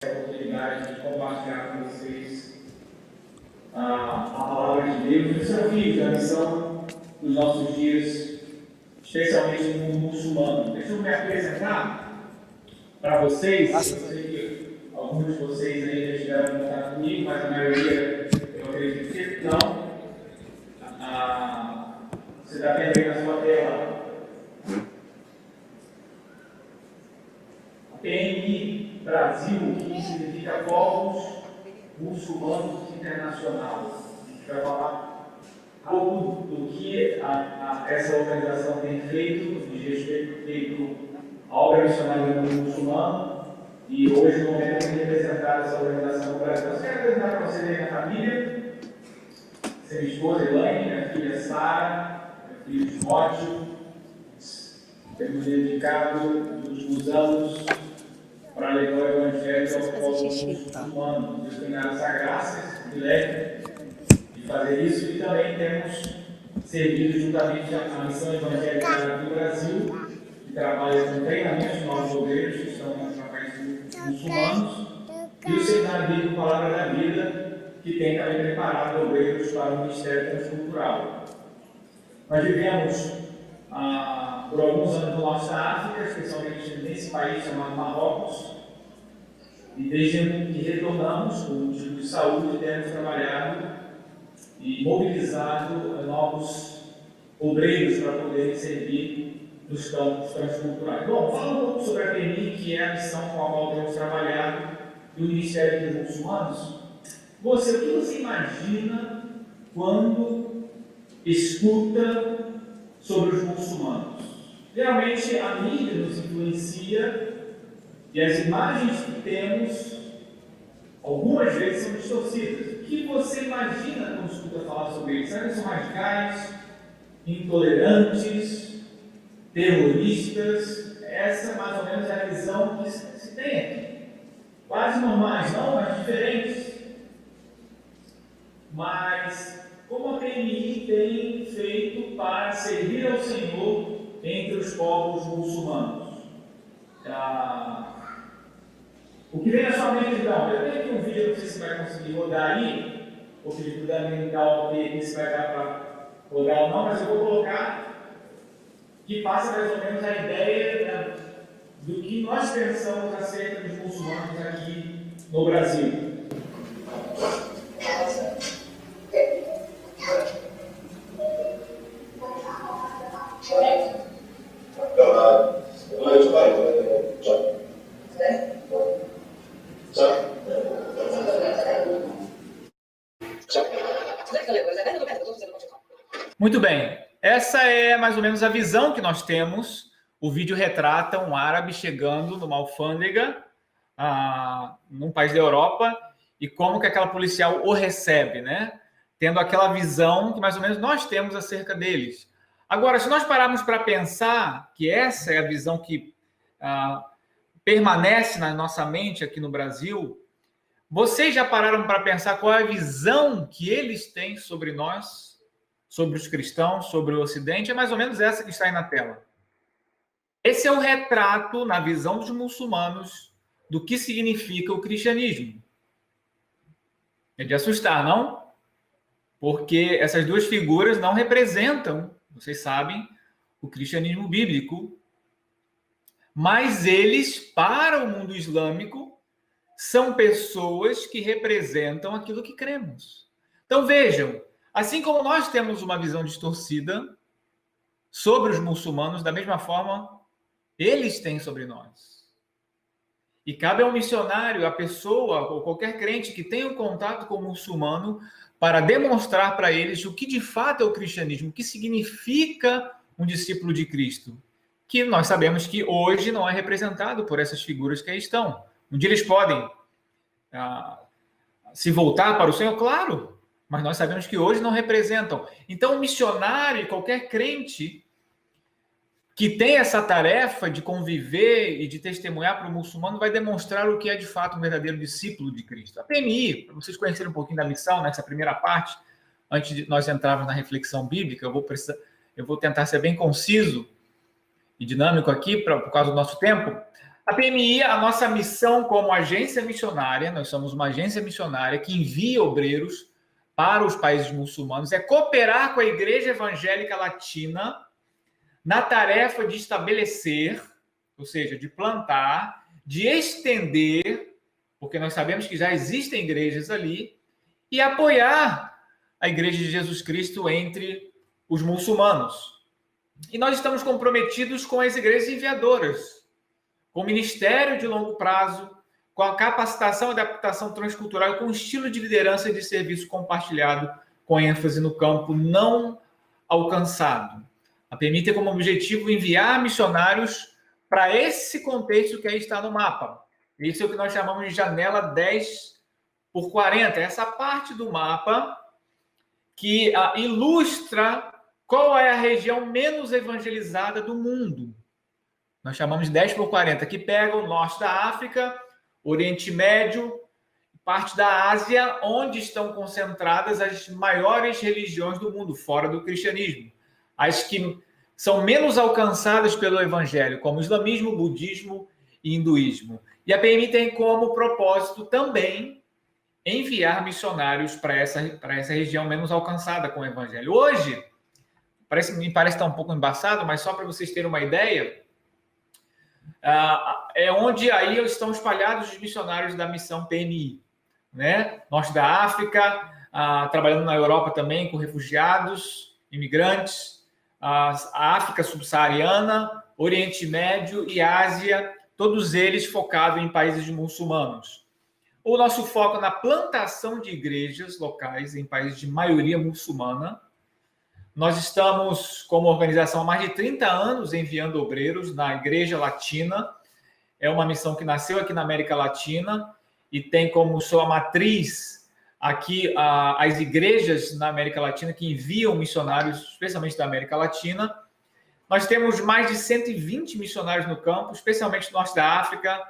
Oportunidade de compartilhar com vocês a palavra de Deus, o desafio da missão dos nossos dias, especialmente no mundo muçulmano. Deixa eu me apresentar para vocês. Eu sei que alguns de vocês aí já estiveram em contato comigo, mas a maioria eu acredito que não. Você está vendo aí na sua tela a PMI Brasil, que significa Povos Muçulmanos Internacionais. A gente vai falar um pouco do que essa organização tem feito, de respeito à obra missionária do mundo muçulmano, e hoje, no momento, tem representado essa organização no Brasil. Eu quero apresentar para vocês aí minha família, minha esposa Elaine, minha filha Sara, meu filho Timóteo. Temos dedicado nos últimos anos para levar o Evangelho ao povo muçulmano. Deus tem dado essa graça, esse privilégio de fazer isso, e também temos servido juntamente à missão evangélica do Brasil, que trabalha com treinamento de novos obreiros que estão nos países muçulmanos, e o Seminário Bíblico Palavra da Vida, que tem também preparado obreiros para o Ministério Transcultural. Nós vivemos por alguns anos no norte da África, especialmente nesse país chamado Marrocos, e desde que retornamos, com o motivo de saúde, temos trabalhado e mobilizado novos obreiros para poderem servir nos campos transculturais. Bom, fala um pouco sobre a PMI, que é a missão com a qual temos trabalhado, do Ministério dos Muçulmanos. O que você imagina quando escuta sobre os muçulmanos? Geralmente a mídia nos influencia e as imagens que temos, algumas vezes, são distorcidas. O que você imagina quando escuta falar sobre eles? Será que são radicais, intolerantes, terroristas? Essa mais ou menos é a visão que se tem aqui. Quase normais, não, mas diferentes. Mas como a PMI tem feito para servir ao Senhor entre os povos muçulmanos? O que vem na sua mente, então? Eu tenho aqui um vídeo, não sei se vai conseguir rodar aí, ou se ele puder me indicar o que se vai dar para rodar ou não, mas eu vou colocar que passa mais ou menos a ideia do que nós pensamos acerca dos muçulmanos aqui no Brasil. Muito bem, essa é mais ou menos a visão que nós temos. O vídeo retrata um árabe chegando numa alfândega num país da Europa e como que aquela policial o recebe, né? Tendo aquela visão que mais ou menos nós temos acerca deles. Agora, se nós pararmos para pensar que essa é a visão que permanece na nossa mente aqui no Brasil, vocês já pararam para pensar qual é a visão que eles têm sobre nós, sobre os cristãos, sobre o Ocidente? É mais ou menos essa que está aí na tela. Esse é o retrato, na visão dos muçulmanos, do que significa o cristianismo. É de assustar, não? Porque essas duas figuras não representam, vocês sabem, o cristianismo bíblico. Mas eles, para o mundo islâmico, são pessoas que representam aquilo que cremos. Então vejam, assim como nós temos uma visão distorcida sobre os muçulmanos, da mesma forma, eles têm sobre nós. E cabe ao missionário, a pessoa ou qualquer crente que tenha um contato com o muçulmano para demonstrar para eles o que de fato é o cristianismo, o que significa um discípulo de Cristo, que nós sabemos que hoje não é representado por essas figuras que aí estão. Um dia eles podem se voltar para o Senhor, claro, mas nós sabemos que hoje não representam. Então, o missionário e qualquer crente que tem essa tarefa de conviver e de testemunhar para o muçulmano vai demonstrar o que é de fato um verdadeiro discípulo de Cristo. A PMI, para vocês conhecerem um pouquinho da missão, nessa primeira parte, antes de nós entrarmos na reflexão bíblica, eu vou tentar ser bem conciso e dinâmico aqui, por causa do nosso tempo. A PMI, a nossa missão como agência missionária, nós somos uma agência missionária que envia obreiros para os países muçulmanos, é cooperar com a Igreja Evangélica Latina na tarefa de estabelecer, ou seja, de plantar, de estender, porque nós sabemos que já existem igrejas ali, e apoiar a Igreja de Jesus Cristo entre os muçulmanos. E nós estamos comprometidos com as igrejas enviadoras, com o ministério de longo prazo, com a capacitação e adaptação transcultural, com o estilo de liderança e de serviço compartilhado, com ênfase no campo não alcançado. A PMI tem como objetivo enviar missionários para esse contexto que aí está no mapa. Isso é o que nós chamamos de janela 10x40. Essa parte do mapa que ilustra qual é a região menos evangelizada do mundo. Nós chamamos de 10x40, que pega o norte da África, Oriente Médio, parte da Ásia, onde estão concentradas as maiores religiões do mundo, fora do cristianismo. As que são menos alcançadas pelo evangelho, como islamismo, budismo e hinduísmo. E a PMI tem como propósito também enviar missionários para essa região menos alcançada com o evangelho. Hoje, me parece estar um pouco embaçado, mas só para vocês terem uma ideia, é onde aí estão espalhados os missionários da missão PMI, né? Norte da África, trabalhando na Europa também com refugiados, imigrantes, a África subsaariana, Oriente Médio e Ásia, todos eles focados em países muçulmanos. O nosso foco é na plantação de igrejas locais em países de maioria muçulmana. Nós estamos, como organização, há mais de 30 anos enviando obreiros na Igreja Latina. É uma missão que nasceu aqui na América Latina e tem como sua matriz aqui as igrejas na América Latina que enviam missionários, especialmente da América Latina. Nós temos mais de 120 missionários no campo, especialmente no norte da África,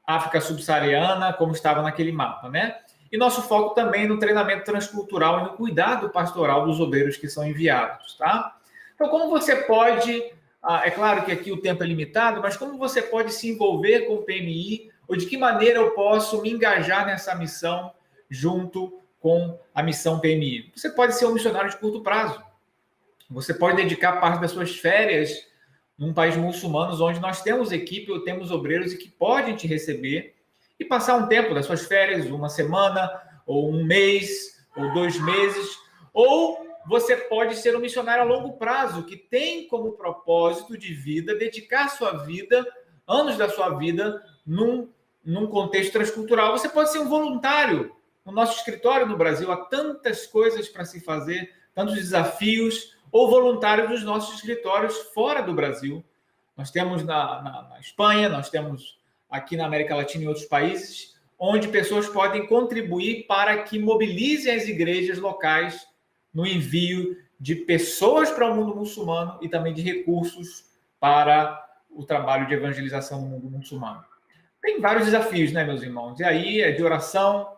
África subsaariana, como estava naquele mapa, né? E nosso foco também no treinamento transcultural e no cuidado pastoral dos obreiros que são enviados, tá? Então, como você pode... é claro que aqui o tempo é limitado, mas como você pode se envolver com o PMI ou de que maneira eu posso me engajar nessa missão junto com a missão PMI? Você pode ser um missionário de curto prazo. Você pode dedicar parte das suas férias num país muçulmano onde nós temos equipe ou temos obreiros e que podem te receber e passar um tempo das suas férias, uma semana, ou um mês, ou 2 meses. Ou você pode ser um missionário a longo prazo, que tem como propósito de vida dedicar sua vida, anos da sua vida, num contexto transcultural. Você pode ser um voluntário. No nosso escritório no Brasil há tantas coisas para se fazer, tantos desafios, ou voluntário dos nossos escritórios fora do Brasil. Nós temos na Espanha, nós temos aqui na América Latina e outros países, onde pessoas podem contribuir para que mobilizem as igrejas locais no envio de pessoas para o mundo muçulmano e também de recursos para o trabalho de evangelização no mundo muçulmano. Tem vários desafios, né, meus irmãos? E aí é de oração,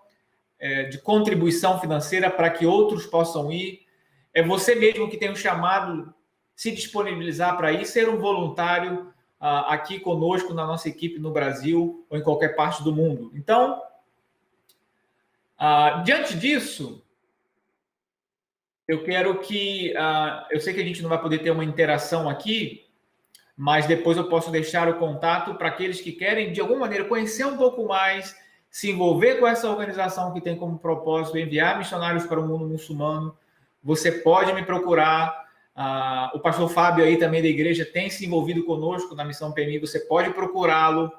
de contribuição financeira para que outros possam ir. É você mesmo que tem um chamado, se disponibilizar para ir, ser um voluntário aqui conosco na nossa equipe no Brasil ou em qualquer parte do mundo. Então, diante disso, eu quero que... eu sei que a gente não vai poder ter uma interação aqui, mas depois eu posso deixar o contato para aqueles que querem, de alguma maneira, conhecer um pouco mais, se envolver com essa organização que tem como propósito enviar missionários para o mundo muçulmano. Você pode me procurar. O pastor Fábio aí também da igreja tem se envolvido conosco na missão PMI. Você pode procurá-lo,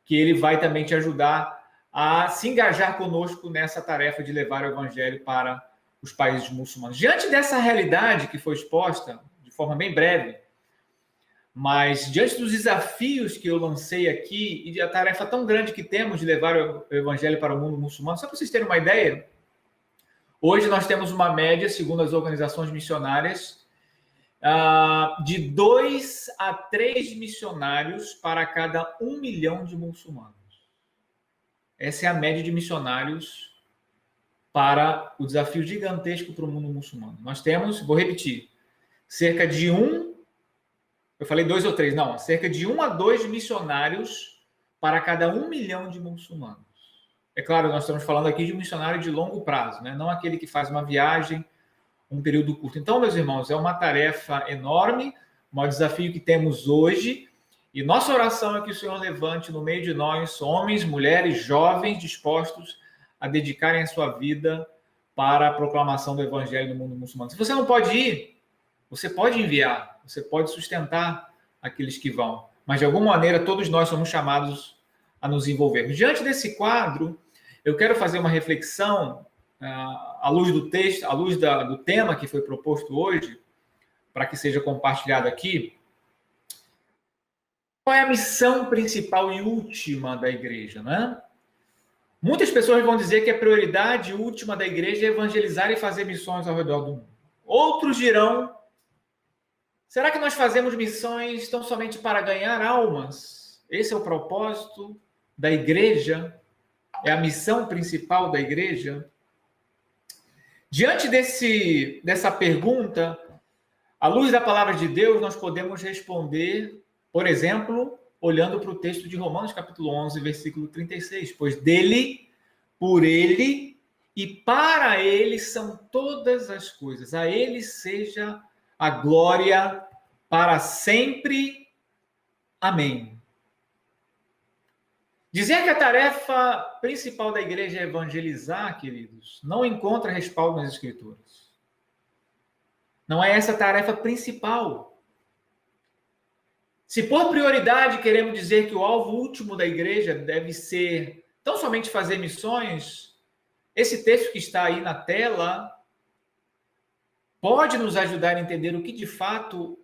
que ele vai também te ajudar a se engajar conosco nessa tarefa de levar o evangelho para os países muçulmanos. Diante dessa realidade que foi exposta, de forma bem breve, mas diante dos desafios que eu lancei aqui e da tarefa tão grande que temos de levar o evangelho para o mundo muçulmano, só para vocês terem uma ideia, hoje nós temos uma média, segundo as organizações missionárias, de 2 a 3 missionários para cada 1 milhão de muçulmanos. Essa é a média de missionários para o desafio gigantesco para o mundo muçulmano. Nós temos, vou repetir, cerca de 1, eu falei 2 ou 3, não, cerca de 1 a 2 missionários para cada 1 milhão de muçulmanos. É claro, nós estamos falando aqui de um missionário de longo prazo, né? Não aquele que faz uma viagem, um período curto. Então, meus irmãos, é uma tarefa enorme, um desafio que temos hoje, e nossa oração é que o Senhor levante no meio de nós homens, mulheres, jovens dispostos a dedicarem a sua vida para a proclamação do evangelho no mundo muçulmano. Se você não pode ir, você pode enviar, você pode sustentar aqueles que vão, mas de alguma maneira todos nós somos chamados a nos envolvermos. Diante desse quadro, eu quero fazer uma reflexão à luz do texto, à luz do tema que foi proposto hoje, para que seja compartilhado aqui. Qual é a missão principal e última da igreja, né? Muitas pessoas vão dizer que a prioridade última da igreja é evangelizar e fazer missões ao redor do mundo. Outros dirão: será que nós fazemos missões tão somente para ganhar almas? Esse é o propósito da igreja? É a missão principal da igreja? Diante dessa pergunta, à luz da palavra de Deus, nós podemos responder, por exemplo, olhando para o texto de Romanos, capítulo 11, versículo 36. Pois dele, por ele e para ele são todas as coisas. A ele seja a glória para sempre. Amém. Dizer que a tarefa principal da igreja é evangelizar, queridos, não encontra respaldo nas Escrituras. Não é essa a tarefa principal. Se por prioridade queremos dizer que o alvo último da igreja deve ser tão somente fazer missões, esse texto que está aí na tela pode nos ajudar a entender o que de fato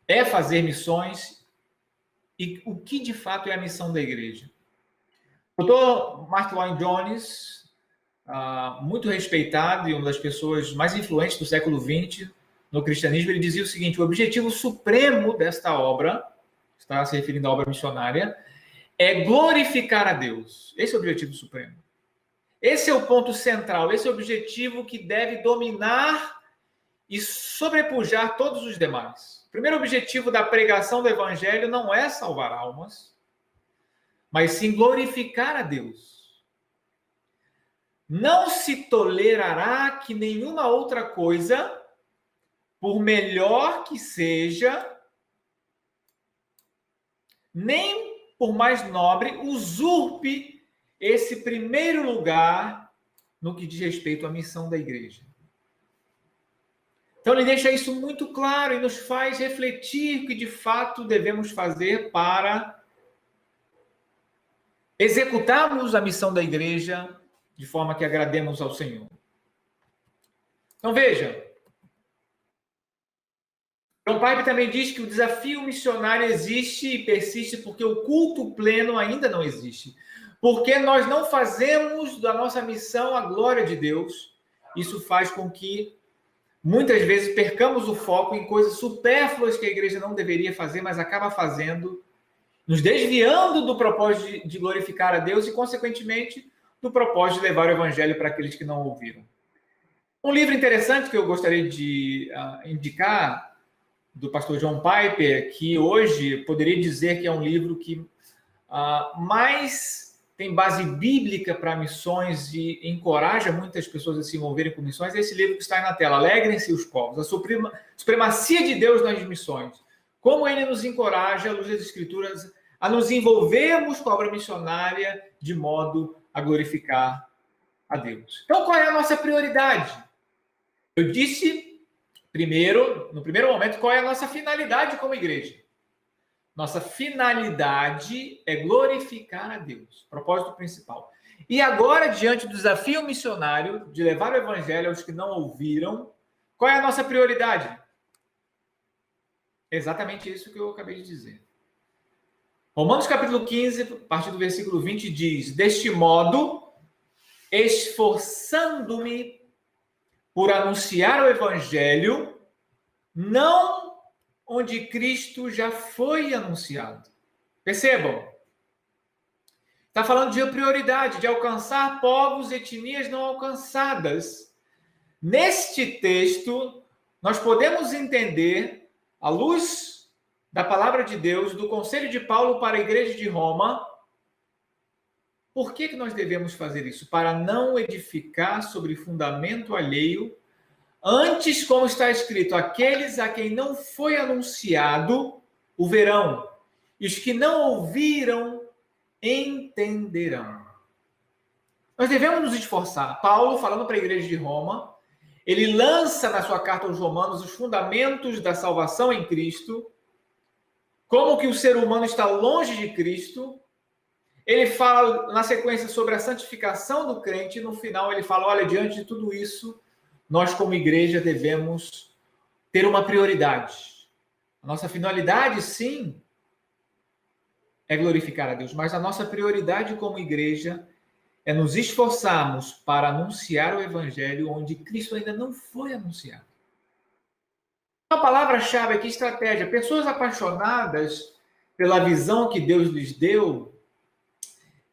é fazer missões e o que de fato é a missão da igreja. O Dr. Martin Lloyd-Jones, muito respeitado e uma das pessoas mais influentes do século XX no cristianismo, ele dizia o seguinte: o objetivo supremo desta obra, está se referindo à obra missionária, é glorificar a Deus. Esse é o objetivo supremo. Esse é o ponto central, esse é o objetivo que deve dominar e sobrepujar todos os demais. O primeiro objetivo da pregação do evangelho não é salvar almas, mas sim glorificar a Deus. Não se tolerará que nenhuma outra coisa, por melhor que seja, nem por mais nobre, usurpe esse primeiro lugar no que diz respeito à missão da igreja. Então, ele deixa isso muito claro e nos faz refletir o que de fato devemos fazer para executarmos a missão da igreja de forma que agrademos ao Senhor. Então, veja, John Piper também diz que o desafio missionário existe e persiste porque o culto pleno ainda não existe. Porque nós não fazemos da nossa missão a glória de Deus. Isso faz com que muitas vezes percamos o foco em coisas supérfluas que a igreja não deveria fazer, mas acaba fazendo, nos desviando do propósito de glorificar a Deus e, consequentemente, do propósito de levar o evangelho para aqueles que não ouviram. Um livro interessante que eu gostaria de indicar, do pastor John Piper, que hoje poderia dizer que é um livro que mais tem base bíblica para missões e encoraja muitas pessoas a se envolverem com missões, é esse livro que está aí na tela, Alegrem-se os povos, a supremacia de Deus nas missões. Como ele nos encoraja, à luz das Escrituras, a nos envolvermos com a obra missionária de modo a glorificar a Deus. Então, qual é a nossa prioridade? Eu disse, no primeiro momento, qual é a nossa finalidade como igreja. Nossa finalidade é glorificar a Deus, propósito principal. E agora, diante do desafio missionário de levar o evangelho aos que não ouviram, qual é a nossa prioridade? Exatamente isso que eu acabei de dizer. Romanos capítulo 15, a partir do versículo 20, diz: deste modo, esforçando-me por anunciar o evangelho, não onde Cristo já foi anunciado. Percebam? Está falando de prioridade, de alcançar povos e etnias não alcançadas. Neste texto, nós podemos entender, à luz da palavra de Deus, do conselho de Paulo para a igreja de Roma. Por que nós devemos fazer isso? Para não edificar sobre fundamento alheio, antes, como está escrito, aqueles a quem não foi anunciado o verão, e os que não ouviram entenderão. Nós devemos nos esforçar. Paulo, falando para a igreja de Roma, ele lança na sua carta aos Romanos os fundamentos da salvação em Cristo, como que o ser humano está longe de Cristo. Ele fala na sequência sobre a santificação do crente, e no final ele fala, olha, diante de tudo isso, nós como igreja devemos ter uma prioridade. A nossa finalidade, sim, é glorificar a Deus, mas a nossa prioridade como igreja é nos esforçarmos para anunciar o evangelho onde Cristo ainda não foi anunciado. A palavra-chave aqui, estratégia. Pessoas apaixonadas pela visão que Deus lhes deu,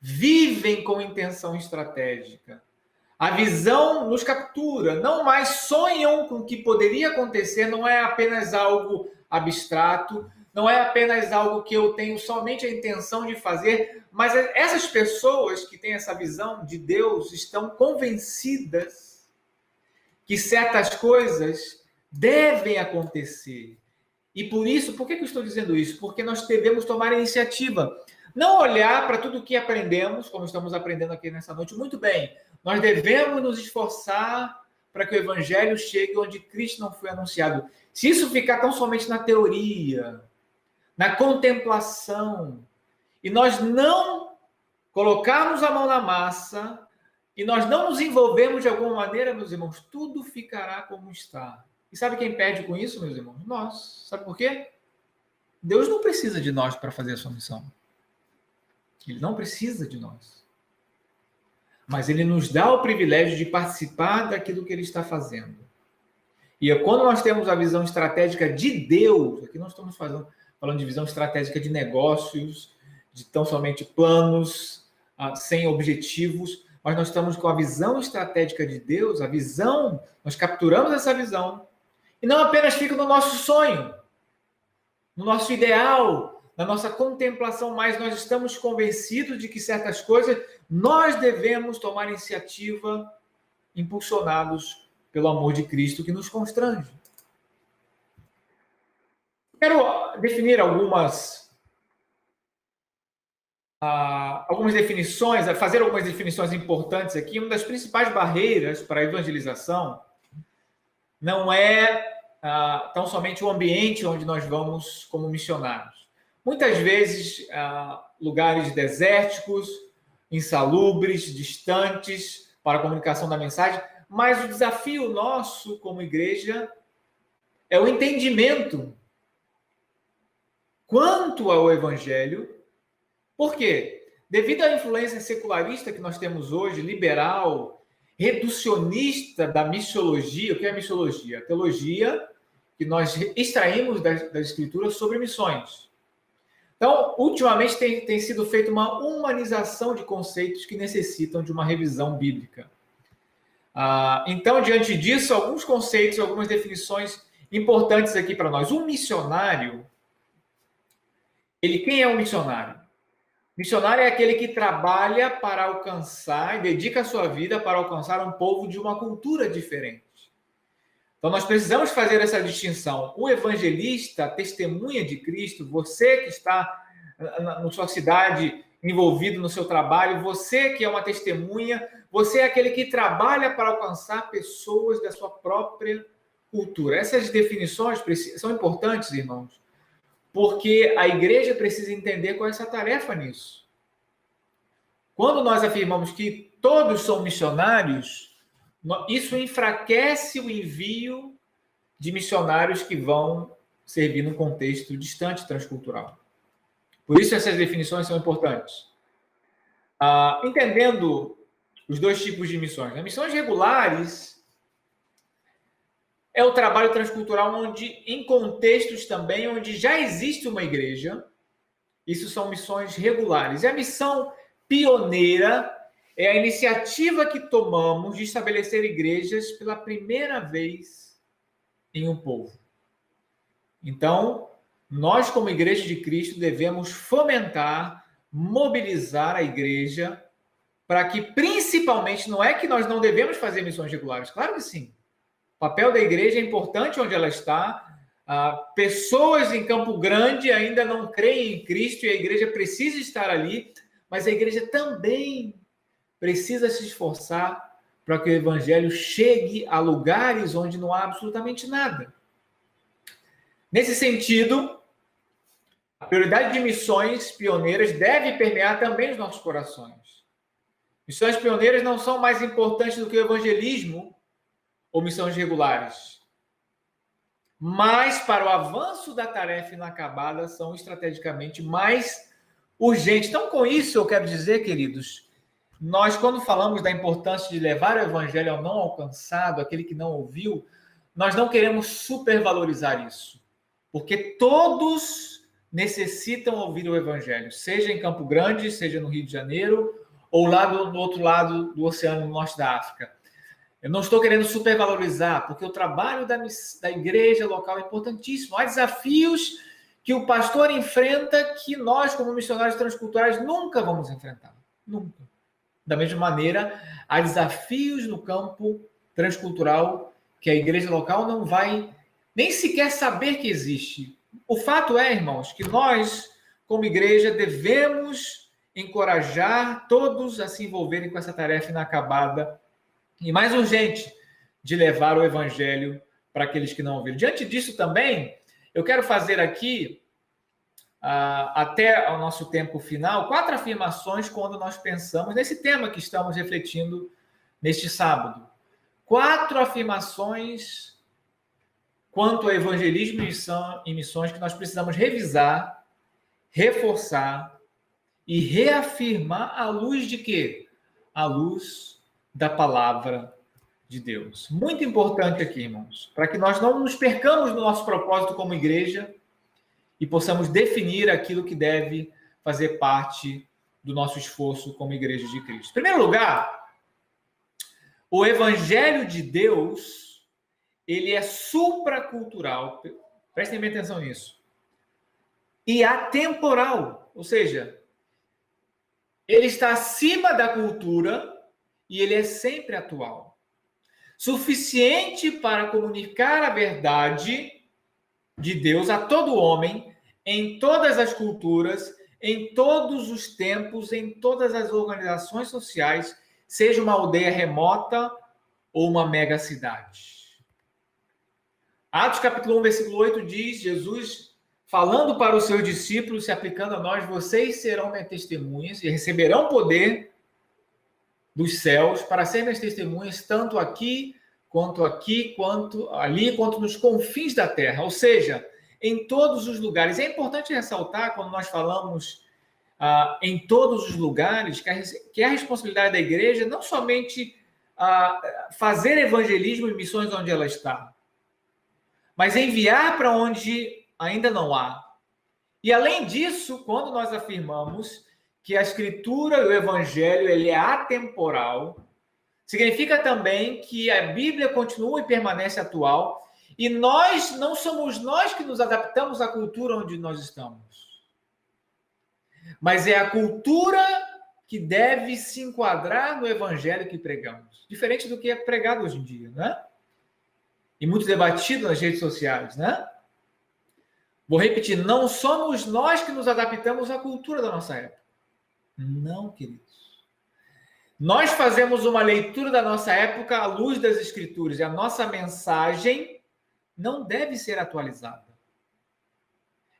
vivem com intenção estratégica. A visão nos captura, não mais sonham com o que poderia acontecer, não é apenas algo abstrato, não é apenas algo que eu tenho somente a intenção de fazer, mas essas pessoas que têm essa visão de Deus estão convencidas que certas coisas devem acontecer. E por isso, por que eu estou dizendo isso? Porque nós devemos tomar iniciativa. Não olhar para tudo o que aprendemos, como estamos aprendendo aqui nessa noite. Muito bem, nós devemos nos esforçar para que o evangelho chegue onde Cristo não foi anunciado. Se isso ficar tão somente na teoria, na contemplação, e nós não colocarmos a mão na massa, e nós não nos envolvermos de alguma maneira, meus irmãos, tudo ficará como está. E sabe quem perde com isso, meus irmãos? Nós. Sabe por quê? Deus não precisa de nós para fazer a sua missão. Ele não precisa de nós. Mas ele nos dá o privilégio de participar daquilo que ele está fazendo. E quando nós temos a visão estratégica de Deus, aqui nós estamos falando de visão estratégica de negócios, de tão somente planos, sem objetivos, mas nós estamos com a visão estratégica de Deus, a visão, nós capturamos essa visão, e não apenas fica no nosso sonho, no nosso ideal, na nossa contemplação, mas nós estamos convencidos de que certas coisas nós devemos tomar iniciativa, impulsionados pelo amor de Cristo que nos constrange. Quero definir algumas definições, fazer algumas definições importantes aqui. Uma das principais barreiras para a evangelização não é tão somente o ambiente onde nós vamos como missionários. Muitas vezes, lugares desérticos, insalubres, distantes para a comunicação da mensagem, mas o desafio nosso como igreja é o entendimento quanto ao evangelho. Por quê? Devido à influência secularista que nós temos hoje, liberal, reducionista da missiologia. O que é missiologia? A teologia que nós extraímos das escrituras sobre missões. Então, ultimamente tem sido feita uma humanização de conceitos que necessitam de uma revisão bíblica. Então, diante disso, alguns conceitos, algumas definições importantes aqui para nós. Um missionário, quem é um missionário? Missionário é aquele que trabalha para alcançar e dedica a sua vida para alcançar um povo de uma cultura diferente. Então, nós precisamos fazer essa distinção. O evangelista, a testemunha de Cristo, você que está na sua cidade, envolvido no seu trabalho, você que é uma testemunha, você é aquele que trabalha para alcançar pessoas da sua própria cultura. Essas definições são importantes, irmãos, porque a igreja precisa entender qual é essa tarefa nisso. Quando nós afirmamos que todos são missionários, isso enfraquece o envio de missionários que vão servir num contexto distante transcultural. Por isso essas definições são importantes. Entendendo os dois tipos de missões. As missões regulares é o trabalho transcultural onde, em contextos também onde já existe uma igreja, isso são missões regulares. E a missão pioneira é a iniciativa que tomamos de estabelecer igrejas pela primeira vez em um povo. Então, Nós, como Igreja de Cristo, devemos fomentar, mobilizar a igreja para que, principalmente, não é que nós não devemos fazer missões regulares, claro que sim. O papel da igreja é importante onde ela está. Pessoas em Campo Grande ainda não creem em Cristo e a igreja precisa estar ali, mas a igreja também precisa se esforçar para que o evangelho chegue a lugares onde não há absolutamente nada. Nesse sentido, a prioridade de missões pioneiras deve permear também os nossos corações. Missões pioneiras não são mais importantes do que o evangelismo ou missões regulares. Mas, para o avanço da tarefa inacabada, são estrategicamente mais urgentes. Então, com isso, eu quero dizer, queridos, nós, quando falamos da importância de levar o evangelho ao não alcançado, aquele que não ouviu, nós não queremos supervalorizar isso. Porque todos necessitam ouvir o evangelho, seja em Campo Grande, seja no Rio de Janeiro, ou lá do outro lado do oceano, no norte da África. Eu não estou querendo supervalorizar, porque o trabalho da igreja local é importantíssimo. Há desafios que o pastor enfrenta que nós, como missionários transculturais, nunca vamos enfrentar. Nunca. Da mesma maneira, há desafios no campo transcultural que a igreja local não vai nem sequer saber que existe. O fato é, irmãos, que nós, como igreja, devemos encorajar todos a se envolverem com essa tarefa inacabada e mais urgente de levar o evangelho para aqueles que não ouviram. Diante disso também, eu quero fazer aqui, até o nosso tempo final, 4 afirmações quando nós pensamos nesse tema que estamos refletindo neste sábado. 4 afirmações quanto ao evangelismo e missões que nós precisamos revisar, reforçar e reafirmar à luz de quê? À luz da palavra de Deus. Muito importante aqui, irmãos, para que nós não nos percamos no nosso propósito como igreja e possamos definir aquilo que deve fazer parte do nosso esforço como igreja de Cristo. Em primeiro lugar, o evangelho de Deus, ele é supracultural, prestem bem atenção nisso, e atemporal, ou seja, ele está acima da cultura e ele é sempre atual. Suficiente para comunicar a verdade de Deus a todo homem, em todas as culturas, em todos os tempos, em todas as organizações sociais, seja uma aldeia remota ou uma mega cidade. Atos capítulo 1, versículo 8 diz, Jesus falando para os seus discípulos, se aplicando a nós, vocês serão minhas testemunhas e receberão poder dos céus para serem minhas testemunhas, tanto aqui, quanto ali, quanto nos confins da terra. Ou seja, em todos os lugares. É importante ressaltar, quando nós falamos em todos os lugares, que é a responsabilidade da igreja não somente fazer evangelismo e missões onde ela está, mas enviar para onde ainda não há. E além disso, quando nós afirmamos que a Escritura e o Evangelho ele é atemporal, significa também que a Bíblia continua e permanece atual, e nós não somos nós que nos adaptamos à cultura onde nós estamos. Mas é a cultura que deve se enquadrar no Evangelho que pregamos. Diferente do que é pregado hoje em dia, né? E muito debatido nas redes sociais, né? Vou repetir, não somos nós que nos adaptamos à cultura da nossa época. Não, queridos. Nós fazemos uma leitura da nossa época à luz das Escrituras e a nossa mensagem não deve ser atualizada.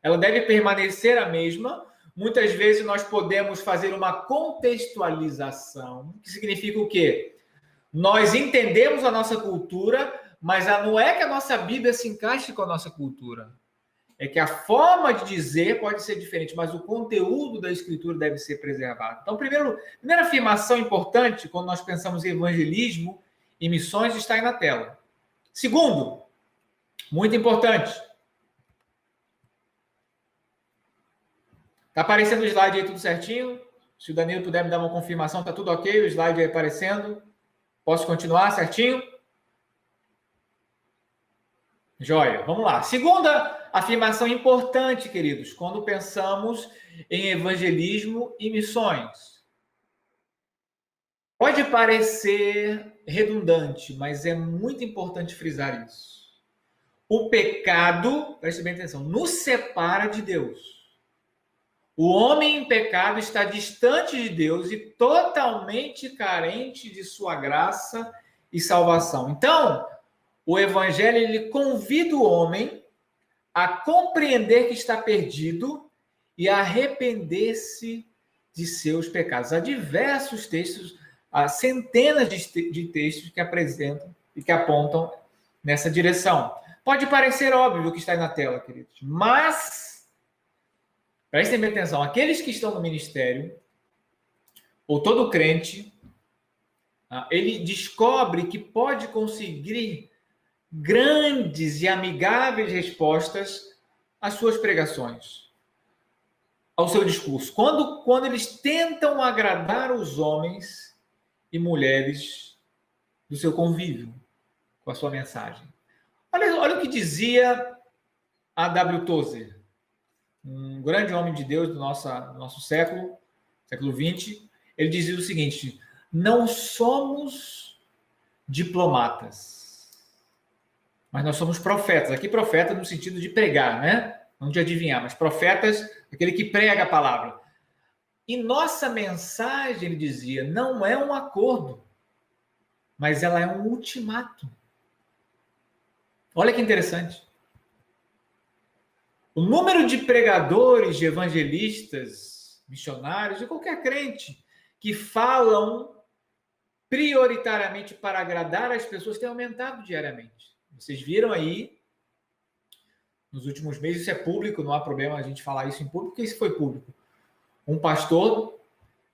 Ela deve permanecer a mesma. Muitas vezes nós podemos fazer uma contextualização, que significa o quê? Nós entendemos a nossa cultura, mas não é que a nossa Bíblia se encaixe com a nossa cultura. É que a forma de dizer pode ser diferente, mas o conteúdo da Escritura deve ser preservado. Então, primeira afirmação importante, quando nós pensamos em evangelismo e missões, está aí na tela. Segundo, muito importante. Está aparecendo o slide aí tudo certinho? Se o Danilo puder me dar uma confirmação, está tudo ok? O slide aí aparecendo. Posso continuar certinho? Joia, vamos lá. Segunda afirmação importante, queridos, quando pensamos em evangelismo e missões. Pode parecer redundante, mas é muito importante frisar isso. O pecado, preste bem atenção, nos separa de Deus. O homem em pecado está distante de Deus e totalmente carente de sua graça e salvação. Então, o evangelho ele convida o homem a compreender que está perdido e a arrepender-se de seus pecados. Há diversos textos, há centenas de textos que apresentam e que apontam nessa direção. Pode parecer óbvio o que está aí na tela, queridos, mas prestem bem atenção, aqueles que estão no ministério, ou todo crente, ele descobre que pode conseguir grandes e amigáveis respostas às suas pregações, ao seu discurso. Quando eles tentam agradar os homens e mulheres do seu convívio com a sua mensagem. Olha o que dizia A. W. Tozer, um grande homem de Deus do nosso século XX. Ele dizia o seguinte: não somos diplomatas, mas nós somos profetas. Aqui profeta no sentido de pregar, né? Não de adivinhar, mas profetas, aquele que prega a palavra. E nossa mensagem, ele dizia, não é um acordo, mas ela é um ultimato. Olha que interessante. O número de pregadores, de evangelistas, missionários, de qualquer crente, que falam prioritariamente para agradar as pessoas tem aumentado diariamente. Vocês viram aí, nos últimos meses, isso é público, não há problema a gente falar isso em público, porque isso foi público. Um pastor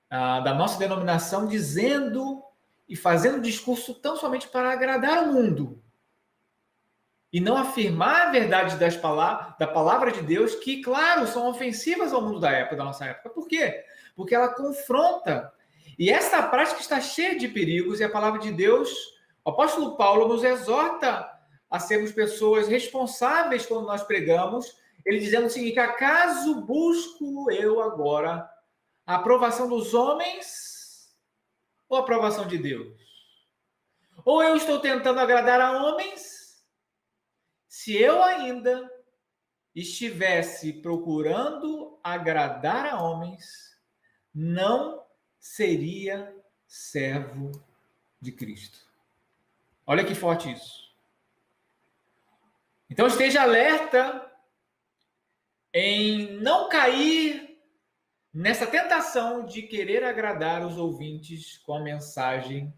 da nossa denominação dizendo e fazendo discurso tão somente para agradar o mundo e não afirmar a verdade da palavra de Deus, que, claro, são ofensivas ao mundo da nossa época. Por quê? Porque ela confronta. E esta prática está cheia de perigos, e a palavra de Deus, o apóstolo Paulo nos exorta a sermos pessoas responsáveis quando nós pregamos, ele dizendo o seguinte: acaso busco eu agora a aprovação dos homens ou a aprovação de Deus? Ou eu estou tentando agradar a homens? Se eu ainda estivesse procurando agradar a homens, não seria servo de Cristo. Olha que forte isso. Então esteja alerta em não cair nessa tentação de querer agradar os ouvintes com a mensagem,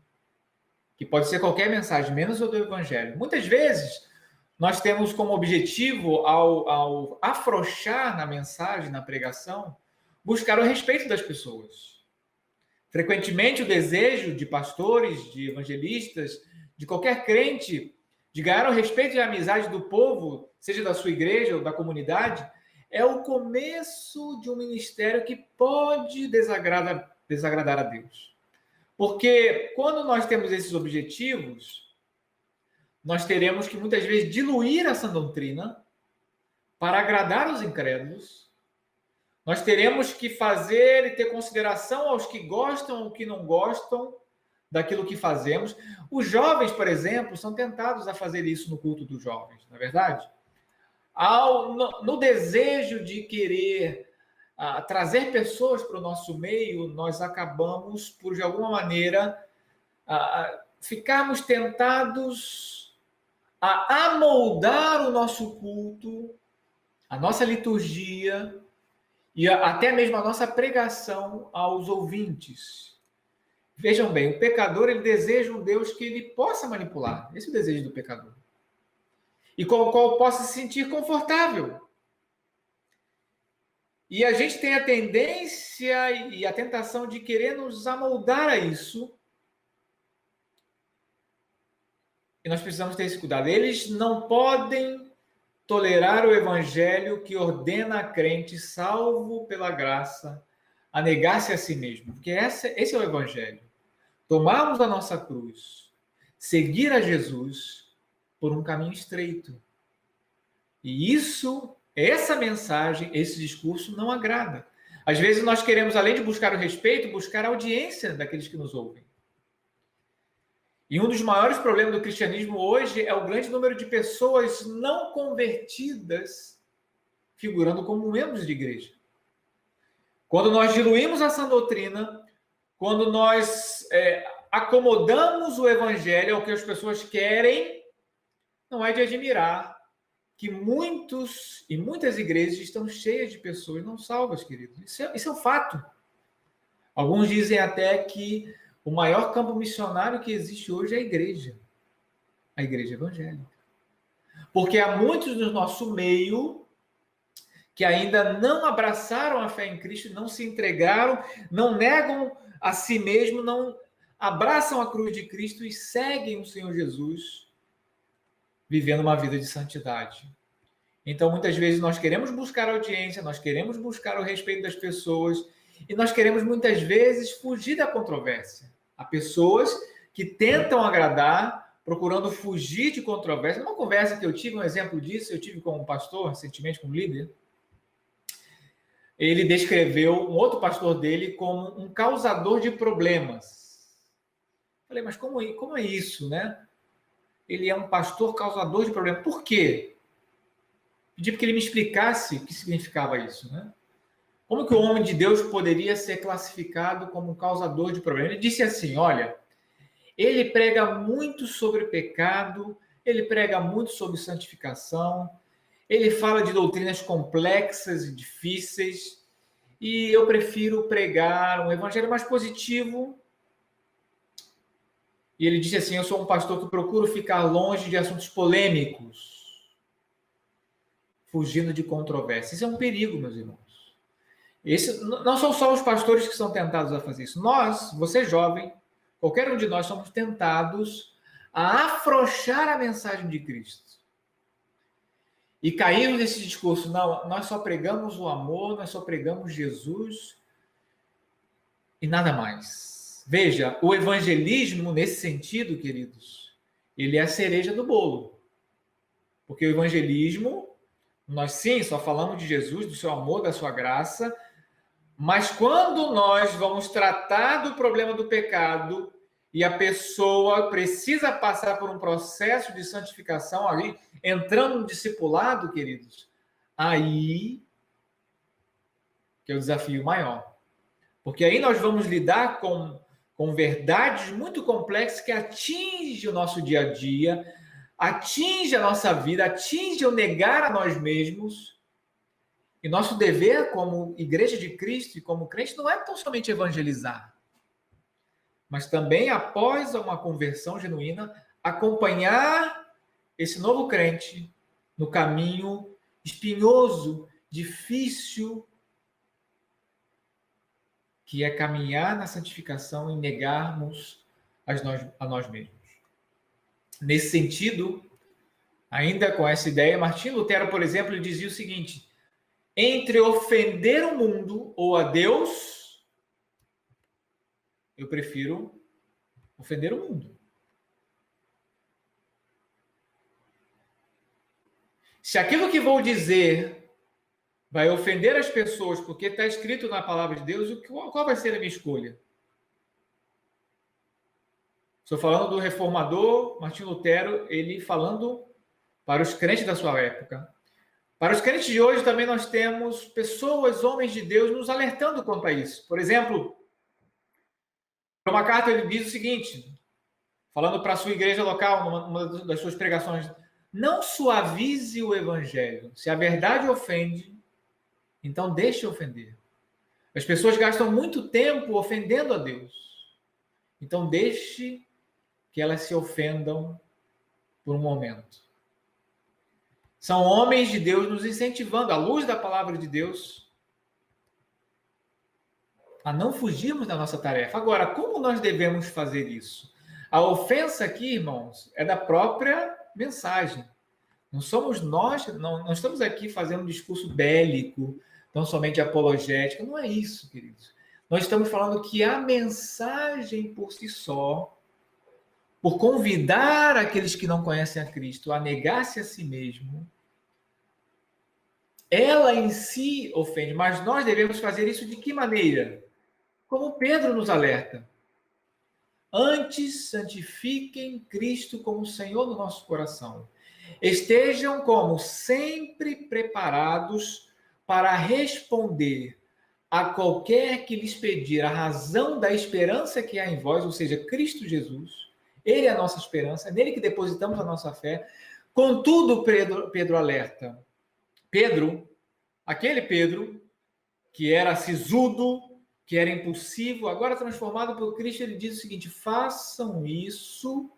que pode ser qualquer mensagem, menos a do Evangelho. Muitas vezes nós temos como objetivo, ao afrouxar na mensagem, na pregação, buscar o respeito das pessoas. Frequentemente, o desejo de pastores, de evangelistas, de qualquer crente, de ganhar o respeito e a amizade do povo, seja da sua igreja ou da comunidade, é o começo de um ministério que pode desagradar a Deus. Porque quando nós temos esses objetivos, nós teremos que muitas vezes diluir essa doutrina para agradar os incrédulos. Nós teremos que fazer e ter consideração aos que gostam ou que não gostam daquilo que fazemos. Os jovens, por exemplo, são tentados a fazer isso no culto dos jovens, não é verdade? No desejo de querer trazer pessoas para o nosso meio, nós acabamos, por de alguma maneira, ficarmos tentados a amoldar o nosso culto, a nossa liturgia e até mesmo a nossa pregação aos ouvintes. Vejam bem, o pecador ele deseja um Deus que ele possa manipular. Esse é o desejo do pecador. E com o qual possa se sentir confortável. E a gente tem a tendência e a tentação de querer nos amoldar a isso. E nós precisamos ter esse cuidado. Eles não podem tolerar o evangelho que ordena a crente, salvo pela graça, a negar-se a si mesmo. Porque esse é o evangelho. Tomarmos a nossa cruz, seguir a Jesus por um caminho estreito. E essa mensagem, esse discurso não agrada. Às vezes nós queremos, além de buscar o respeito, buscar a audiência daqueles que nos ouvem. E um dos maiores problemas do cristianismo hoje é o grande número de pessoas não convertidas figurando como membros de igreja. Quando nós diluímos a sã doutrina, quando nós acomodamos o evangelho ao que as pessoas querem, não é de admirar que muitas igrejas estão cheias de pessoas não salvas, queridos. Isso é um fato. Alguns dizem até que o maior campo missionário que existe hoje é a igreja evangélica. Porque há muitos no nosso meio que ainda não abraçaram a fé em Cristo, não se entregaram, não negam a si mesmo, não abraçam a cruz de Cristo e seguem o Senhor Jesus, vivendo uma vida de santidade. Então, muitas vezes, nós queremos buscar audiência, nós queremos buscar o respeito das pessoas, e nós queremos, muitas vezes, fugir da controvérsia. Há pessoas que tentam agradar, procurando fugir de controvérsia. Numa conversa que eu tive, um exemplo disso, eu tive com um pastor, recentemente, com um líder, ele descreveu um outro pastor dele como um causador de problemas. Falei, mas como é isso, né? Ele é um pastor causador de problemas. Por quê? Pedi para que ele me explicasse o que significava isso, né? Como que o homem de Deus poderia ser classificado como um causador de problemas? Ele disse assim, olha, ele prega muito sobre pecado, ele prega muito sobre santificação, ele fala de doutrinas complexas e difíceis, e eu prefiro pregar um evangelho mais positivo. E ele disse assim, eu sou um pastor que procuro ficar longe de assuntos polêmicos, fugindo de controvérsia. Isso é um perigo, meus irmãos. Não são só os pastores que são tentados a fazer isso. Nós, você jovem, qualquer um de nós, somos tentados a afrouxar a mensagem de Cristo. E caímos nesse discurso, não, nós só pregamos o amor, nós só pregamos Jesus e nada mais. Veja, o evangelismo, nesse sentido, queridos, ele é a cereja do bolo. Porque o evangelismo, nós sim, só falamos de Jesus, do seu amor, da sua graça, mas quando nós vamos tratar do problema do pecado e a pessoa precisa passar por um processo de santificação ali, entrando no discipulado, queridos, aí que é o desafio maior. Porque aí nós vamos lidar com verdades muito complexas que atingem o nosso dia a dia, atinge a nossa vida, atinge o negar a nós mesmos. E nosso dever como igreja de Cristo e como crente não é tão somente evangelizar, mas também, após uma conversão genuína, acompanhar esse novo crente no caminho espinhoso, difícil, que é caminhar na santificação e negarmos a nós mesmos. Nesse sentido, ainda com essa ideia, Martim Lutero, por exemplo, ele dizia o seguinte: entre ofender o mundo ou a Deus, eu prefiro ofender o mundo. Se aquilo que vou dizer vai ofender as pessoas, porque está escrito na palavra de Deus, qual vai ser a minha escolha? Estou falando do reformador Martim Lutero, ele falando para os crentes da sua época. Para os crentes de hoje também nós temos pessoas, homens de Deus, nos alertando quanto a isso. Por exemplo, uma carta ele diz o seguinte, falando para a sua igreja local, numa das suas pregações: não suavize o evangelho. Se a verdade ofende, então deixe ofender. As pessoas gastam muito tempo ofendendo a Deus. Então deixe que elas se ofendam por um momento. São homens de Deus nos incentivando, à luz da palavra de Deus, a não fugirmos da nossa tarefa. Agora, como nós devemos fazer isso? A ofensa aqui, irmãos, é da própria mensagem. Não somos nós, não estamos aqui fazendo um discurso bélico, não somente apologético. Não é isso, queridos. Nós estamos falando que a mensagem por si só, por convidar aqueles que não conhecem a Cristo a negar-se a si mesmo, ela em si ofende, mas nós devemos fazer isso de que maneira? Como Pedro nos alerta. Antes, santifiquem Cristo como Senhor no nosso coração. Estejam como sempre preparados para responder a qualquer que lhes pedir a razão da esperança que há em vós, ou seja, Cristo Jesus. Ele é a nossa esperança, é nele que depositamos a nossa fé. Contudo, Pedro alerta. Pedro, aquele Pedro que era sisudo, que era impulsivo, agora transformado por Cristo, ele diz o seguinte: façam isso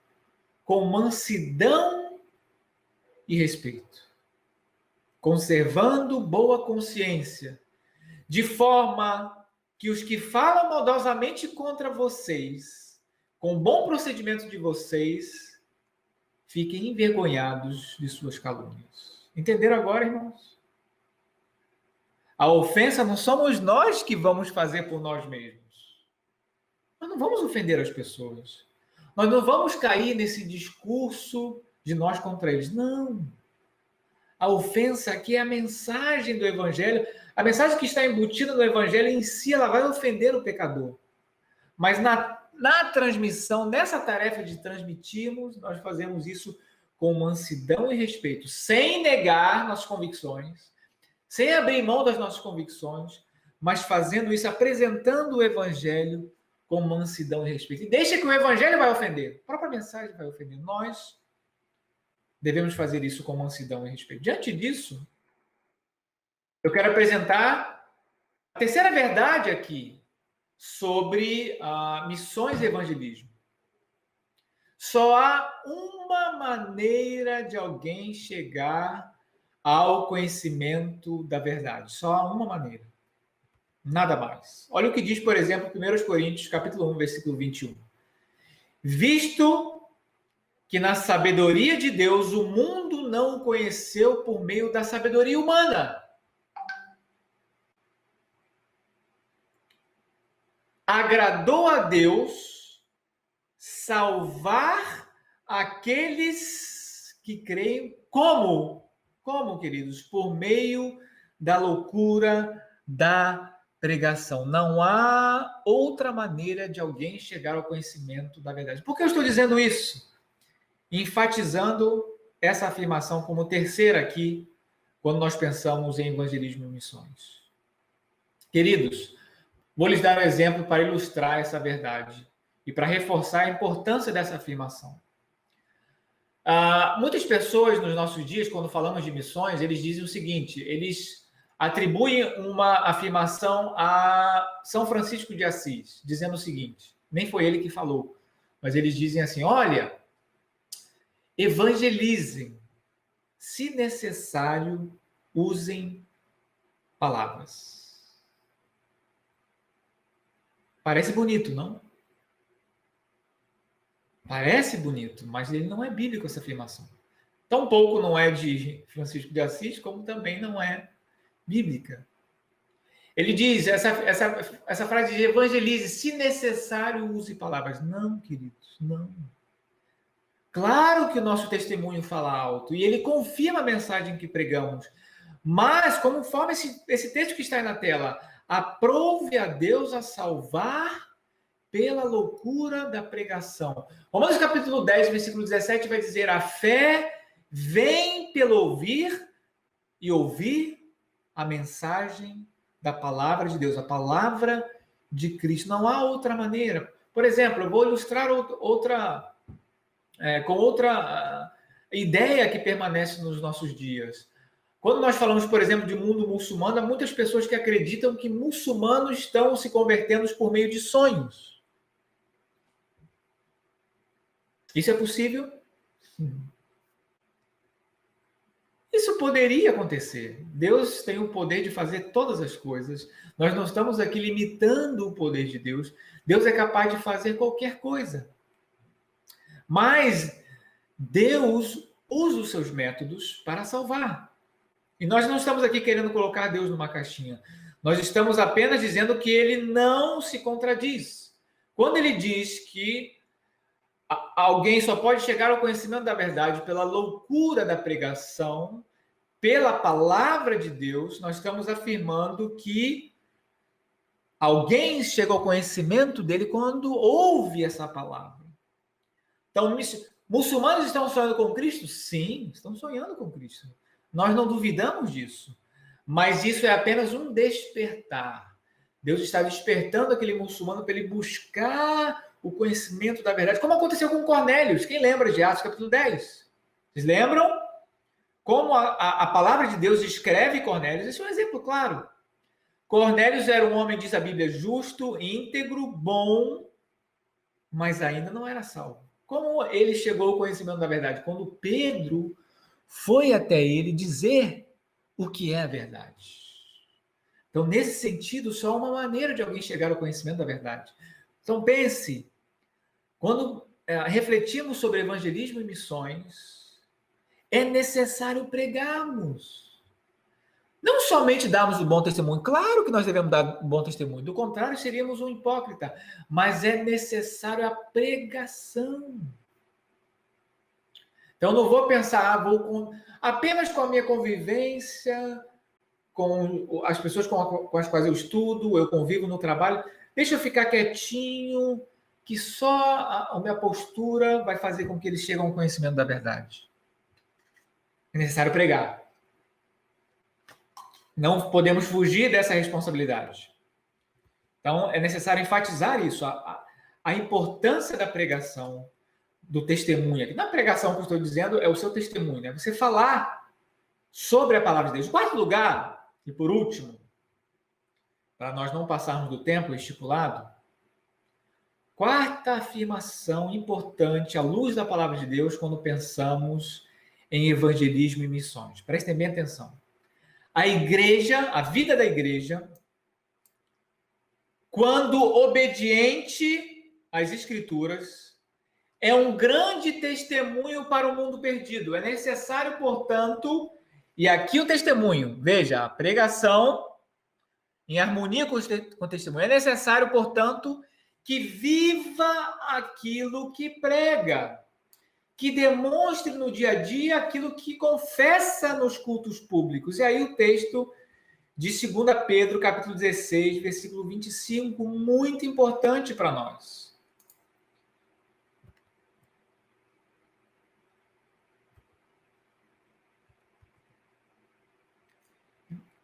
com mansidão e respeito, conservando boa consciência, de forma que os que falam maldosamente contra vocês, com bom procedimento de vocês, fiquem envergonhados de suas calúnias. Entenderam agora, irmãos? A ofensa não somos nós que vamos fazer por nós mesmos. Nós não vamos ofender as pessoas. Nós não vamos cair nesse discurso de nós contra eles. Não. A ofensa aqui é a mensagem do Evangelho. A mensagem que está embutida no Evangelho em si, ela vai ofender o pecador. Mas na transmissão, nessa tarefa de transmitirmos, nós fazemos isso com mansidão e respeito, sem negar nossas convicções, sem abrir mão das nossas convicções, mas fazendo isso, apresentando o Evangelho com mansidão e respeito. E deixa que o Evangelho vai ofender, a própria mensagem vai ofender. Nós devemos fazer isso com mansidão e respeito. Diante disso, eu quero apresentar a terceira verdade aqui sobre missões e evangelismo. Só há uma maneira de alguém chegar ao conhecimento da verdade. Só há uma maneira. Nada mais. Olha o que diz, por exemplo, 1 Coríntios, capítulo 1, versículo 21. Visto que na sabedoria de Deus o mundo não o conheceu por meio da sabedoria humana. Agradou a Deus salvar aqueles que creem. Como? Como, queridos? Por meio da loucura da pregação. Não há outra maneira de alguém chegar ao conhecimento da verdade. Por que eu estou dizendo isso? Enfatizando essa afirmação como terceira aqui, quando nós pensamos em evangelismo e missões. Queridos, vou lhes dar um exemplo para ilustrar essa verdade e para reforçar a importância dessa afirmação. Muitas pessoas nos nossos dias, quando falamos de missões, eles dizem o seguinte: eles atribuem uma afirmação a São Francisco de Assis, dizendo o seguinte, nem foi ele que falou, mas eles dizem assim: olha, evangelizem, se necessário, usem palavras. Parece bonito, não? Parece bonito, mas ele não é bíblico essa afirmação. Tampouco não é de Francisco de Assis, como também não é bíblica. Ele diz, essa frase de evangelize, se necessário, use palavras. Não, queridos, não. Claro que o nosso testemunho fala alto e ele confirma a mensagem que pregamos. Mas, conforme esse texto que está aí na tela, aprove a Deus a salvar pela loucura da pregação. Romanos capítulo 10, versículo 17 vai dizer: a fé vem pelo ouvir e ouvir a mensagem da palavra de Deus, a palavra de Cristo. Não há outra maneira. Por exemplo, eu vou ilustrar com outra ideia que permanece nos nossos dias. Quando nós falamos, por exemplo, de mundo muçulmano, há muitas pessoas que acreditam que muçulmanos estão se convertendo por meio de sonhos. Isso é possível? Isso poderia acontecer. Deus tem o poder de fazer todas as coisas. Nós não estamos aqui limitando o poder de Deus. Deus é capaz de fazer qualquer coisa. Mas Deus usa os seus métodos para salvar. E nós não estamos aqui querendo colocar Deus numa caixinha. Nós estamos apenas dizendo que ele não se contradiz. Quando ele diz que alguém só pode chegar ao conhecimento da verdade pela loucura da pregação, pela palavra de Deus, nós estamos afirmando que alguém chega ao conhecimento dele quando ouve essa palavra. Então, muçulmanos estão sonhando com Cristo? Sim, estão sonhando com Cristo. Nós não duvidamos disso. Mas isso é apenas um despertar. Deus está despertando aquele muçulmano para ele buscar o conhecimento da verdade. Como aconteceu com Cornélios. Quem lembra de Atos capítulo 10? Vocês lembram? Como a palavra de Deus escreve Cornélios? Esse é um exemplo claro. Cornélios era um homem, diz a Bíblia, justo, íntegro, bom, mas ainda não era salvo. Como ele chegou ao conhecimento da verdade? Quando Pedro foi até ele dizer o que é a verdade. Então, nesse sentido, só há uma maneira de alguém chegar ao conhecimento da verdade. Então, pense, quando refletimos sobre evangelismo e missões, é necessário pregarmos. Não somente darmos o bom testemunho, claro que nós devemos dar um bom testemunho, do contrário, seríamos um hipócrita, mas é necessário a pregação. Então, não vou pensar, apenas com a minha convivência, com as pessoas com as quais eu estudo, eu convivo no trabalho, deixa eu ficar quietinho, que só a minha postura vai fazer com que eles cheguem ao conhecimento da verdade. É necessário pregar. Não podemos fugir dessa responsabilidade. Então, é necessário enfatizar isso, a importância da pregação, do testemunho. Na pregação que eu estou dizendo é o seu testemunho, né? Você falar sobre a palavra de Deus. Quarto lugar, e por último, para nós não passarmos do tempo estipulado, quarta afirmação importante à luz da palavra de Deus quando pensamos em evangelismo e missões. Prestem bem atenção. A igreja, a vida da igreja, quando obediente às Escrituras, é um grande testemunho para o mundo perdido. É necessário, portanto, e aqui o testemunho, veja, a pregação em harmonia com o testemunho. É necessário, portanto, que viva aquilo que prega, que demonstre no dia a dia aquilo que confessa nos cultos públicos. E aí o texto de 2 Pedro, capítulo 16, versículo 25, muito importante para nós.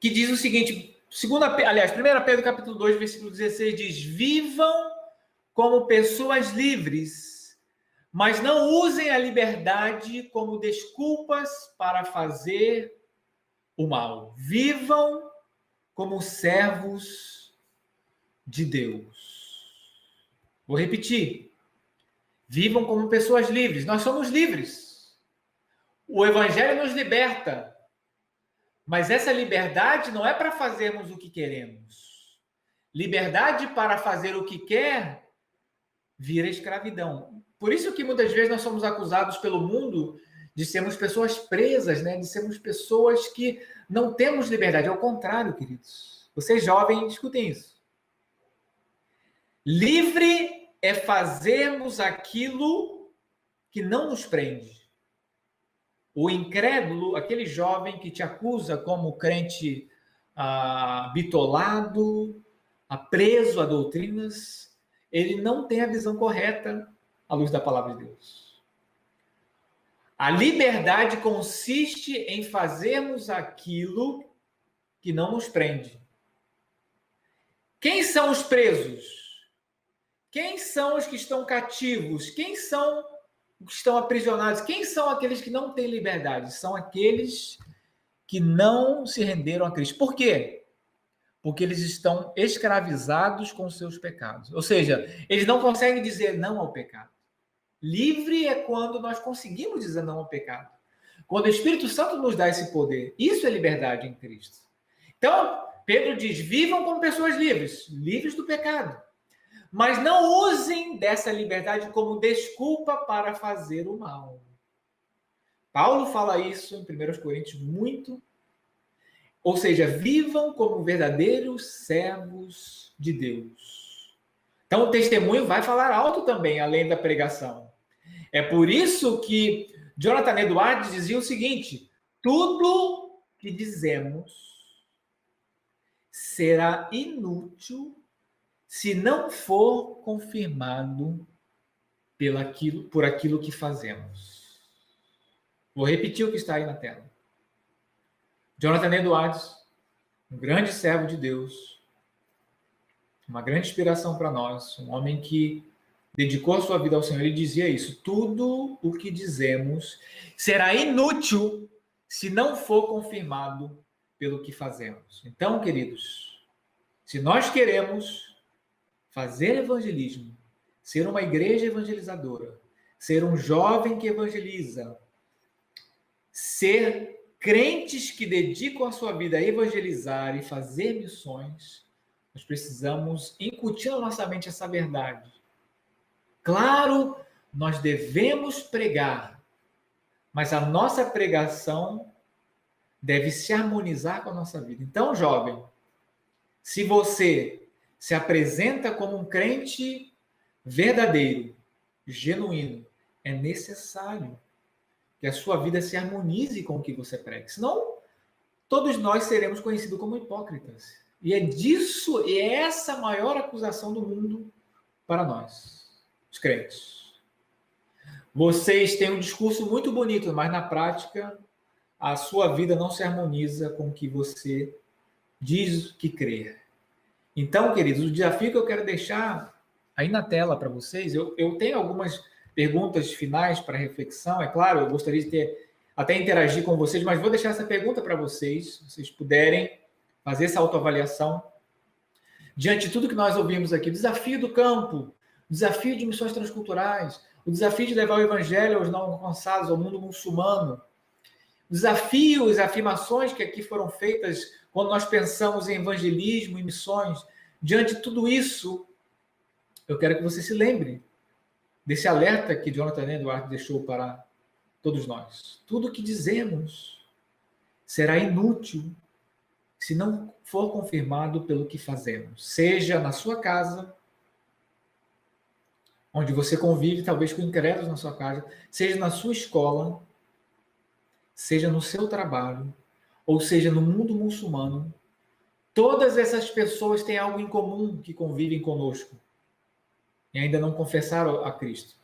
Que diz o seguinte, 1 Pedro, capítulo 2, versículo 16, diz: vivam como pessoas livres, mas não usem a liberdade como desculpas para fazer o mal. Vivam como servos de Deus. Vou repetir. Vivam como pessoas livres. Nós somos livres. O Evangelho nos liberta. Mas essa liberdade não é para fazermos o que queremos. Liberdade para fazer o que quer vira escravidão. Por isso que muitas vezes nós somos acusados pelo mundo de sermos pessoas presas, né? De sermos pessoas que não temos liberdade. Ao contrário, queridos. Vocês jovens, escutem isso. Livre é fazermos aquilo que não nos prende. O incrédulo, aquele jovem que te acusa como crente bitolado, preso a doutrinas, ele não tem a visão correta à luz da palavra de Deus. A liberdade consiste em fazermos aquilo que não nos prende. Quem são os presos? Quem são os que estão cativos? Quem são os que estão aprisionados? Quem são aqueles que não têm liberdade? São aqueles que não se renderam a Cristo. Por quê? Porque eles estão escravizados com seus pecados. Ou seja, eles não conseguem dizer não ao pecado. Livre é quando nós conseguimos dizer não ao pecado. Quando o Espírito Santo nos dá esse poder. Isso é liberdade em Cristo. Então, Pedro diz, vivam como pessoas livres, livres do pecado. Mas não usem dessa liberdade como desculpa para fazer o mal. Paulo fala isso em 1 Coríntios muito. Ou seja, vivam como verdadeiros servos de Deus. Então o testemunho vai falar alto também, além da pregação. É por isso que Jonathan Edwards dizia o seguinte: tudo que dizemos será inútil se não for confirmado por aquilo que fazemos. Vou repetir o que está aí na tela. Jonathan Edwards, um grande servo de Deus, uma grande inspiração para nós, um homem que dedicou a sua vida ao Senhor e dizia isso: tudo o que dizemos será inútil se não for confirmado pelo que fazemos. Então, queridos, se nós queremos fazer evangelismo, ser uma igreja evangelizadora, ser um jovem que evangeliza, ser crentes que dedicam a sua vida a evangelizar e fazer missões, nós precisamos incutir na nossa mente essa verdade. Claro, nós devemos pregar, mas a nossa pregação deve se harmonizar com a nossa vida. Então, jovem, se você se apresenta como um crente verdadeiro, genuíno, é necessário que a sua vida se harmonize com o que você prega. Senão, todos nós seremos conhecidos como hipócritas. E é essa a maior acusação do mundo para nós, os crentes. Vocês têm um discurso muito bonito, mas na prática a sua vida não se harmoniza com o que você diz que crer. Então, queridos, o desafio que eu quero deixar aí na tela para vocês, eu tenho algumas perguntas finais para reflexão, é claro, eu gostaria de até interagir com vocês, mas vou deixar essa pergunta para vocês, se vocês puderem fazer essa autoavaliação. Diante de tudo que nós ouvimos aqui, o desafio do campo, o desafio de missões transculturais, o desafio de levar o evangelho aos não alcançados, ao mundo muçulmano, desafios, afirmações que aqui foram feitas quando nós pensamos em evangelismo e missões. Diante de tudo isso, eu quero que você se lembre desse alerta que Jonathan Edwards deixou para todos nós. Tudo que dizemos será inútil se não for confirmado pelo que fazemos. Seja na sua casa, onde você convive talvez com incrédulos na sua casa, seja na sua escola, seja no seu trabalho, ou seja no mundo muçulmano, todas essas pessoas têm algo em comum que convivem conosco e ainda não confessaram a Cristo.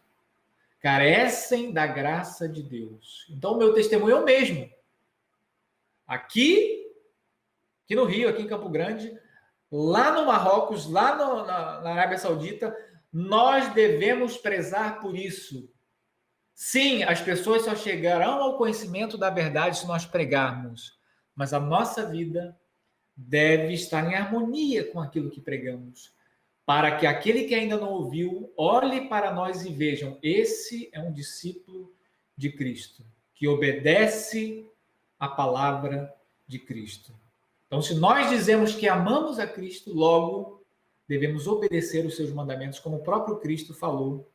Carecem da graça de Deus. Então, o meu testemunho é o mesmo. Aqui no Rio, aqui em Campo Grande, lá no Marrocos, lá na Arábia Saudita, nós devemos prezar por isso. Sim, as pessoas só chegarão ao conhecimento da verdade se nós pregarmos, mas a nossa vida deve estar em harmonia com aquilo que pregamos, para que aquele que ainda não ouviu olhe para nós e vejam, esse é um discípulo de Cristo, que obedece à palavra de Cristo. Então, se nós dizemos que amamos a Cristo, logo devemos obedecer os seus mandamentos, como o próprio Cristo falou,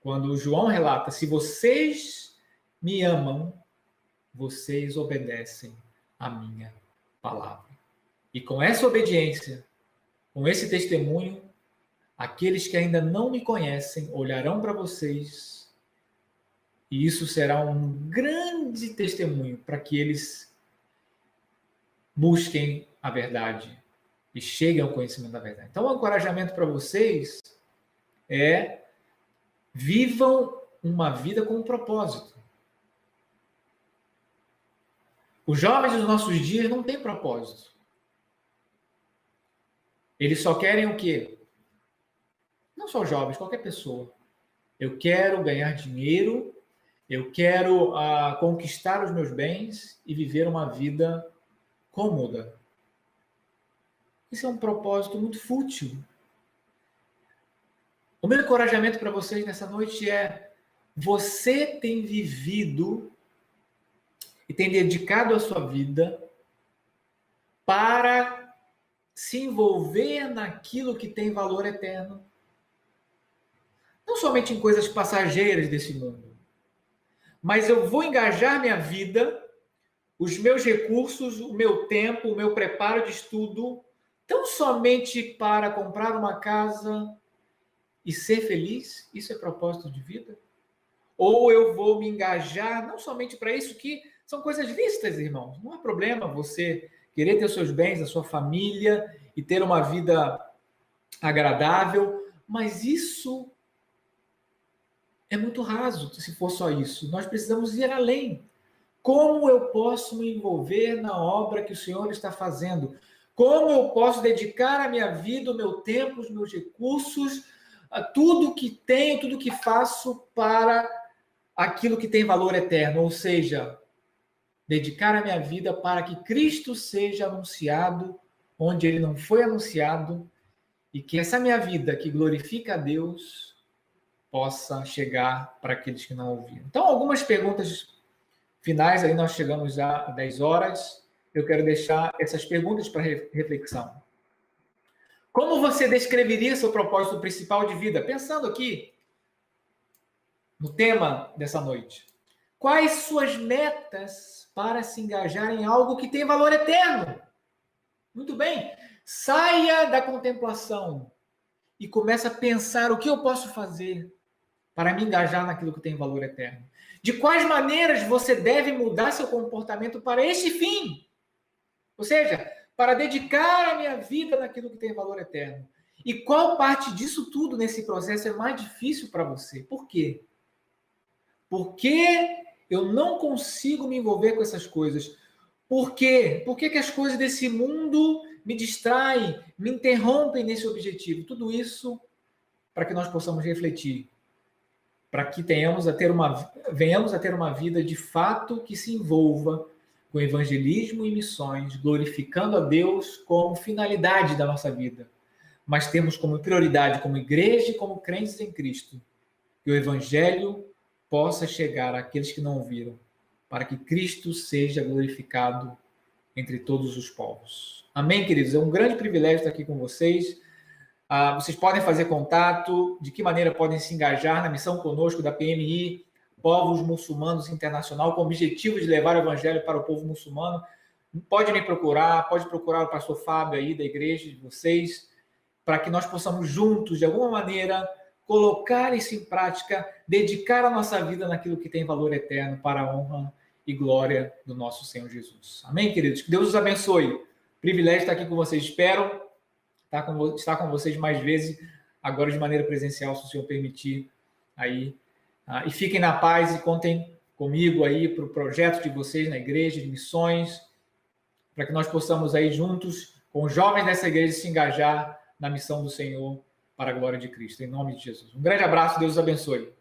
quando João relata: se vocês me amam, vocês obedecem à minha palavra. E com essa obediência, com esse testemunho, aqueles que ainda não me conhecem olharão para vocês, e isso será um grande testemunho para que eles busquem a verdade e cheguem ao conhecimento da verdade. Então, o encorajamento para vocês é: vivam uma vida com um propósito. Os jovens dos nossos dias não têm propósito. Eles só querem o quê? Não só jovens, qualquer pessoa. Eu quero ganhar dinheiro, eu quero conquistar os meus bens e viver uma vida cômoda. Isso é um propósito muito fútil. O meu encorajamento para vocês nessa noite é: você tem vivido e tem dedicado a sua vida para se envolver naquilo que tem valor eterno. Não somente em coisas passageiras desse mundo, mas eu vou engajar minha vida, os meus recursos, o meu tempo, o meu preparo de estudo, tão somente para comprar uma casa e ser feliz? Isso é propósito de vida? Ou eu vou me engajar não somente para isso, que São coisas lícitas, irmãos. Não há problema você querer ter os seus bens, a sua família e ter uma vida agradável, mas isso é muito raso, se for só isso. Nós precisamos ir além. Como eu posso me envolver na obra que o Senhor está fazendo? Como eu posso dedicar a minha vida, o meu tempo, os meus recursos, a tudo que tenho, tudo que faço para aquilo que tem valor eterno? Ou seja, dedicar a minha vida para que Cristo seja anunciado onde ele não foi anunciado e que essa minha vida que glorifica a Deus possa chegar para aqueles que não ouviram. Então, algumas perguntas finais, aí nós chegamos já a 10 horas. Eu quero deixar essas perguntas para reflexão. Como você descreveria seu propósito principal de vida? Pensando aqui no tema dessa noite. Quais suas metas para se engajar em algo que tem valor eterno? Muito bem. Saia da contemplação e comece a pensar o que eu posso fazer para me engajar naquilo que tem valor eterno. De quais maneiras você deve mudar seu comportamento para esse fim? Ou seja, para dedicar a minha vida naquilo que tem valor eterno. E qual parte disso tudo nesse processo é mais difícil para você? Por quê? Porque eu não consigo me envolver com essas coisas. Por quê? Por que as coisas desse mundo me distraem, me interrompem nesse objetivo? Tudo isso para que nós possamos refletir, para que venhamos a ter uma vida de fato que se envolva com evangelismo e missões, glorificando a Deus como finalidade da nossa vida. Mas temos como prioridade, como igreja e como crentes em Cristo, que o evangelho possa chegar àqueles que não ouviram, para que Cristo seja glorificado entre todos os povos. Amém, queridos? É um grande privilégio estar aqui com vocês. Vocês podem fazer contato, de que maneira podem se engajar na missão conosco da PMI, Povos Muçulmanos Internacional, com o objetivo de levar o evangelho para o povo muçulmano. Pode me procurar, pode procurar o pastor Fábio aí da igreja de vocês, para que nós possamos juntos, de alguma maneira, colocar isso em prática, dedicar a nossa vida naquilo que tem valor eterno para a honra e glória do nosso Senhor Jesus. Amém, queridos? Que Deus os abençoe. Privilégio estar aqui com vocês. Espero estar com vocês mais vezes, agora de maneira presencial, se o Senhor permitir. Aí. E fiquem na paz e contem comigo aí para o projeto de vocês na igreja, de missões, para que nós possamos aí juntos, com os jovens dessa igreja, se engajar na missão do Senhor para a glória de Cristo. Em nome de Jesus. Um grande abraço, Deus os abençoe.